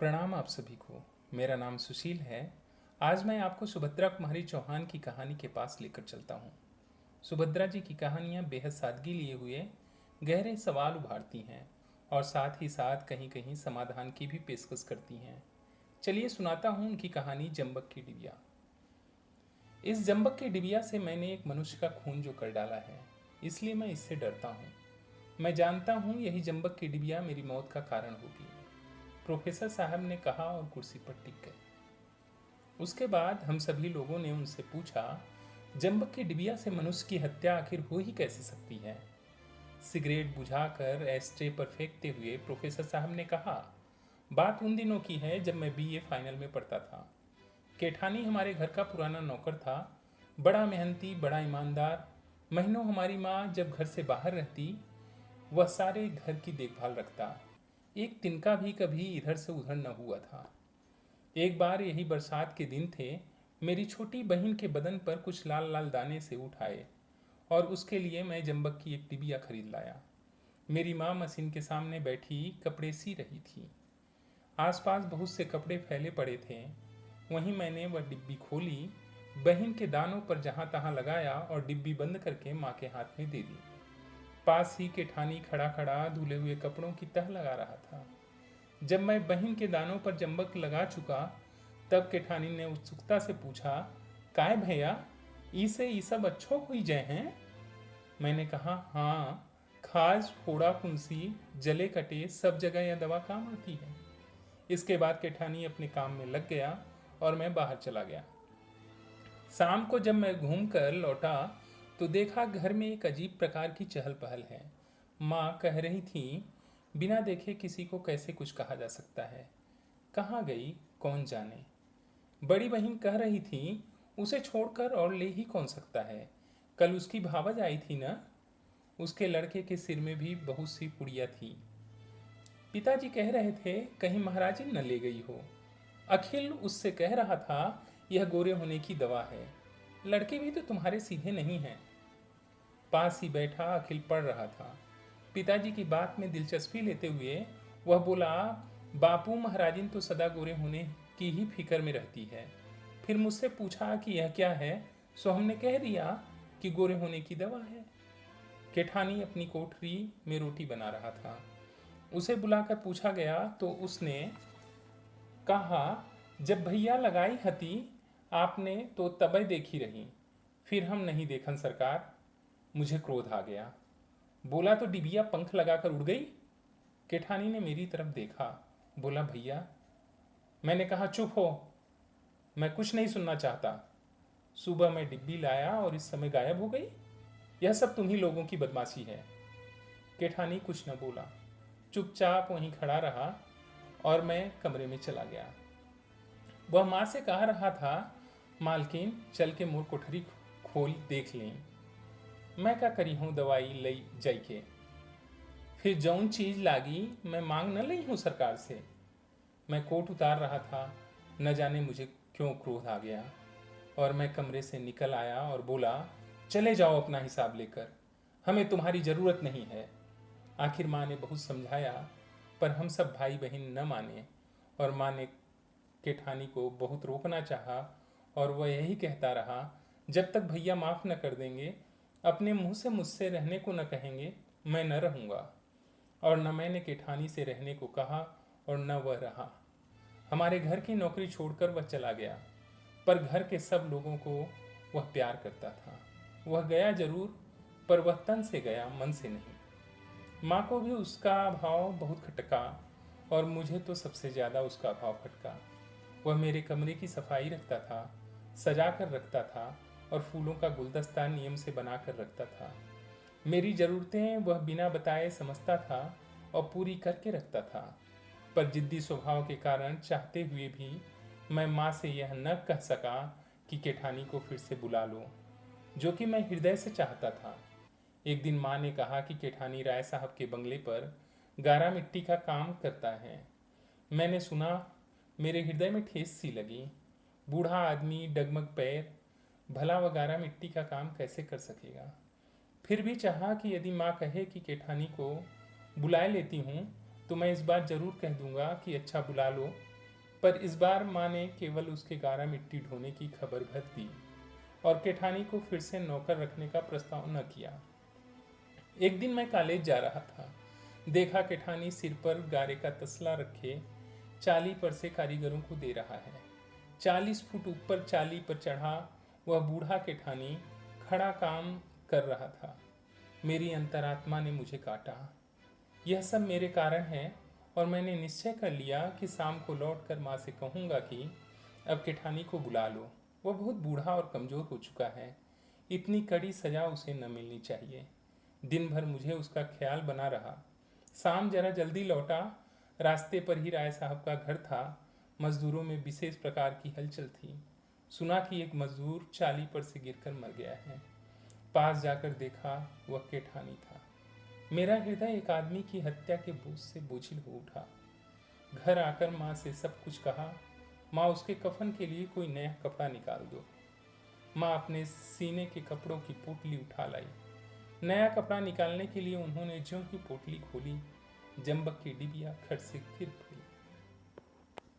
प्रणाम आप सभी को। मेरा नाम सुशील है। आज मैं आपको सुभद्रा कुमारी चौहान की कहानी के पास लेकर चलता हूँ। सुभद्रा जी की कहानियाँ बेहद सादगी लिए हुए गहरे सवाल उभारती हैं और साथ ही साथ कहीं कहीं समाधान की भी पेशकश करती हैं। चलिए सुनाता हूँ उनकी कहानी जंबक की डिबिया। इस जंबक की डिबिया से मैंने एक मनुष्य का खून जो कर डाला है, इसलिए मैं इससे डरता हूँ। मैं जानता हूँ यही जंबक की डिबिया मेरी मौत का कारण होगी, प्रोफेसर साहब ने कहा और कुर्सी पर टिक गए। उसके बाद हम सभी लोगों ने उनसे पूछा, जंबक की डिबिया से मनुष्य की हत्या आखिर हो ही कैसे सकती है। सिगरेट बुझाकर एस्ट्रे पर फेंकते हुए प्रोफेसर साहब ने कहा, बात उन दिनों की है जब मैं बीए फाइनल में पढ़ता था। केठानी हमारे घर का पुराना नौकर था, बड़ा मेहनती, बड़ा ईमानदार। महीनों हमारी माँ जब घर से बाहर रहती, वह सारे घर की देखभाल रखता। एक तिनका भी कभी इधर से उधर न हुआ था। एक बार यही बरसात के दिन थे, मेरी छोटी बहन के बदन पर कुछ लाल लाल दाने से उठ आए और उसके लिए मैं जंबक की एक डिबिया खरीद लाया। मेरी माँ मशीन के सामने बैठी कपड़े सी रही थी। आसपास बहुत से कपड़े फैले पड़े थे। वहीं मैंने वह डिब्बी खोली, बहन के दानों पर जहाँ तहाँ लगाया और डिब्बी बंद करके माँ के हाथ में दे दी। पास ही के ठानी खड़ा खड़ा धुले हुए कपड़ों की तह लगा रहा था। जब मैं बहन के दानों पर जंबक लगा चुका, तब केठानी ने उत्सुकता से पूछा, काय भैया, इसे ई सब अच्छो हुई जय हैं। मैंने कहा, हाँ, खाज फोड़ा फुंसी जले कटे सब जगह यह दवा काम आती है। इसके बाद केठानी अपने काम में लग गया और मैं बाहर चला गया। शाम को जब मैं घूम कर लौटा तो देखा घर में एक अजीब प्रकार की चहल पहल है। माँ कह रही थी, बिना देखे किसी को कैसे कुछ कहा जा सकता है, कहाँ गई कौन जाने। बड़ी बहन कह रही थी, उसे छोड़कर और ले ही कौन सकता है, कल उसकी भावज आई थी ना। उसके लड़के के सिर में भी बहुत सी पुड़िया थी। पिताजी कह रहे थे कहीं महाराजी न ले गई हो। अखिल उससे कह रहा था, यह गोरे होने की दवा है, लड़के भी तो तुम्हारे सीधे नहीं हैं। पास ही बैठा अखिल पढ़ रहा था। पिताजी की बात में दिलचस्पी लेते हुए वह बोला, बापू महाराजिन तो सदा गोरे होने की ही फिक्र में रहती है। फिर मुझसे पूछा कि यह क्या है, सो हमने कह दिया कि गोरे होने की दवा है। केठानी अपनी कोठरी में रोटी बना रहा था। उसे बुलाकर पूछा गया तो उसने कहा, जब भैया लगाई हती आपने तो तबै देखी रही, फिर हम नहीं देखन सरकार। मुझे क्रोध आ गया। बोला तो डिबिया पंख लगाकर उड़ गई। केठानी ने मेरी तरफ देखा, बोला, भैया। मैंने कहा, चुप हो, मैं कुछ नहीं सुनना चाहता। सुबह मैं डिब्बी लाया और इस समय गायब हो गई। यह सब तुम्ही लोगों की बदमाशी है। केठानी कुछ न बोला, चुपचाप वहीं खड़ा रहा और मैं कमरे में चला गया। वह माँ से कह रहा था, मालकिन चल के मोर कोठरी खोल देख लें। मैं क्या करी हूँ दवाई लई जाई के, फिर जौन चीज लागी मैं मांग न ली हूँ सरकार से। मैं कोट उतार रहा था, न जाने मुझे क्यों क्रोध आ गया और मैं कमरे से निकल आया और बोला, चले जाओ अपना हिसाब लेकर, हमें तुम्हारी जरूरत नहीं है। आखिर माँ ने बहुत समझाया, पर हम सब भाई बहन न माने और माँ ने केठानी को बहुत रोकना चाहा और वह यही कहता रहा, जब तक भैया माफ न कर देंगे, अपने मुंह से मुझसे रहने को न कहेंगे, मैं न रहूँगा। और न मैंने केठानी से रहने को कहा और न वह रहा। हमारे घर की नौकरी छोड़कर वह चला गया, पर घर के सब लोगों को वह प्यार करता था। वह गया जरूर, पर वह तन से गया, मन से नहीं। माँ को भी उसका भाव बहुत खटका और मुझे तो सबसे ज़्यादा उसका भाव खटका। वह मेरे कमरे की सफाई रखता था, सजा कर रखता था और फूलों का गुलदस्ता नियम से बना कर रखता था। मेरी ज़रूरतें वह बिना बताए समझता था और पूरी करके रखता था। पर जिद्दी स्वभाव के कारण चाहते हुए भी मैं माँ से यह न कह सका कि केठानी को फिर से बुला लो, जो कि मैं हृदय से चाहता था। एक दिन माँ ने कहा कि केठानी राय साहब के बंगले पर गारा मिट्टी का काम करता है। मैंने सुना, मेरे हृदय में ठेस सी लगी। बूढ़ा आदमी, डगमग पैर, भला वह गारा मिट्टी का काम कैसे कर सकेगा। फिर भी चाहा कि यदि माँ कहे कि केठानी को बुलाए लेती हूँ तो मैं इस बार जरूर कह दूंगा कि अच्छा बुला लो, पर इस बार माँ ने केवल उसके गारा मिट्टी ढोने की खबर भर दी और केठानी को फिर से नौकर रखने का प्रस्ताव न किया। एक दिन मैं कॉलेज जा रहा था। देखा केठानी सिर पर गारे का तसला रखे चाली पर से कारीगरों को दे रहा है। 40 फुट ऊपर चाली पर चढ़ा वह बूढ़ा केठानी खड़ा काम कर रहा था। मेरी अंतरात्मा ने मुझे काटा। यह सब मेरे कारण है और मैंने निश्चय कर लिया कि शाम को लौटकर माँ से कहूँगा कि अब केठानी को बुला लो। वह बहुत बूढ़ा और कमज़ोर हो चुका है। इतनी कड़ी सजा उसे न मिलनी चाहिए। दिन भर मुझे उसका ख्याल बना रहा। शाम जरा जल्दी लौटा। रास्ते पर ही राय साहब का घर था। मजदूरों में विशेष प्रकार की हलचल थी। सुना कि एक मजदूर चाली पर से गिरकर मर गया है। पास जाकर देखा, वह केठानी था। मेरा हृदय एक आदमी की हत्या के बोझ से बोझिल हो उठा। घर आकर माँ से सब कुछ कहा। माँ, उसके कफन के लिए कोई नया कपड़ा निकाल दो। माँ अपने सीने के कपड़ों की पोटली उठा लाई। नया कपड़ा निकालने के लिए उन्होंने ज्यों ही पोटली खोली, जंबक की डिबिया खट से गिर